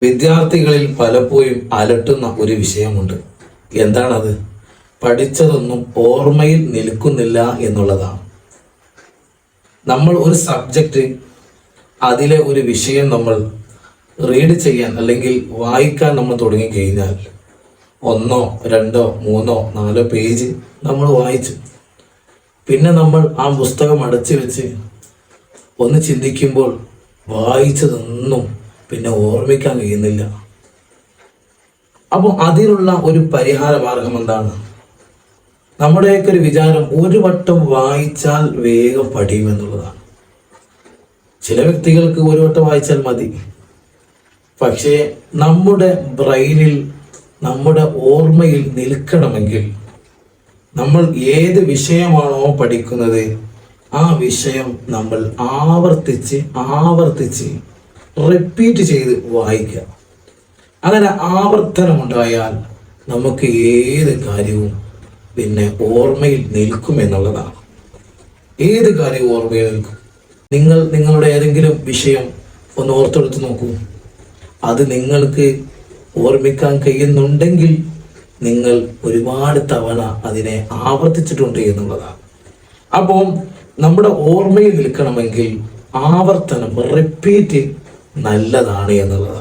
വിദ്യാർത്ഥികളിൽ പലപ്പോഴും അലട്ടുന്ന ഒരു വിഷയമുണ്ട്. എന്താണത്? പഠിച്ചതൊന്നും ഓർമ്മയിൽ നിൽക്കുന്നില്ല എന്നുള്ളതാണ്. നമ്മൾ ഒരു സബ്ജക്റ്റ്, അതിലെ ഒരു വിഷയം നമ്മൾ റീഡ് ചെയ്യാൻ അല്ലെങ്കിൽ വായിക്കാൻ നമ്മൾ തുടങ്ങിക്കഴിഞ്ഞാൽ 1, 2, 3, 4 പേജ് നമ്മൾ വായിച്ചു. പിന്നെ നമ്മൾ ആ പുസ്തകം അടച്ചു വെച്ച് ഒന്ന് ചിന്തിക്കുമ്പോൾ വായിച്ചതൊന്നും പിന്നെ ഓർമ്മിക്കാൻ കഴിയുന്നില്ല. അപ്പോൾ അതിനുള്ള ഒരു പരിഹാര മാർഗം എന്താണ്? നമ്മുടെയൊക്കെ ഒരു വിചാരം ഒരു വട്ടം വായിച്ചാൽ വേഗം പഠിയുമെന്നുള്ളതാണ്. ചില വ്യക്തികൾക്ക് ഒരു വട്ടം വായിച്ചാൽ മതി. പക്ഷേ നമ്മുടെ ബ്രെയിനിൽ, നമ്മുടെ ഓർമ്മയിൽ നിൽക്കണമെങ്കിൽ നമ്മൾ ഏത് വിഷയമാണോ പഠിക്കുന്നത് ആ വിഷയം നമ്മൾ ആവർത്തിച്ച് റിപ്പീറ്റ് ചെയ്ത് വായിക്കുക. അങ്ങനെ ആവർത്തനമുണ്ടായാൽ നമുക്ക് ഏത് കാര്യവും പിന്നെ ഓർമ്മയിൽ നിൽക്കുമെന്നുള്ളതാണ്. ഏത് കാര്യവും ഓർമ്മയിൽ നിൽക്കും. നിങ്ങളുടെ ഏതെങ്കിലും വിഷയം ഒന്ന് ഓർത്തെടുത്ത് നോക്കൂ. അത് നിങ്ങൾക്ക് ഓർമ്മിക്കാൻ കഴിയുന്നുണ്ടെങ്കിൽ നിങ്ങൾ ഒരുപാട് തവണ അതിനെ ആവർത്തിച്ചിട്ടുണ്ട് എന്നുള്ളതാണ്. അപ്പോൾ നമ്മുടെ ഓർമ്മയിൽ നിൽക്കണമെങ്കിൽ ആവർത്തനം, റിപ്പീറ്റ് നല്ലതാണ് എന്നുള്ളതാണ്.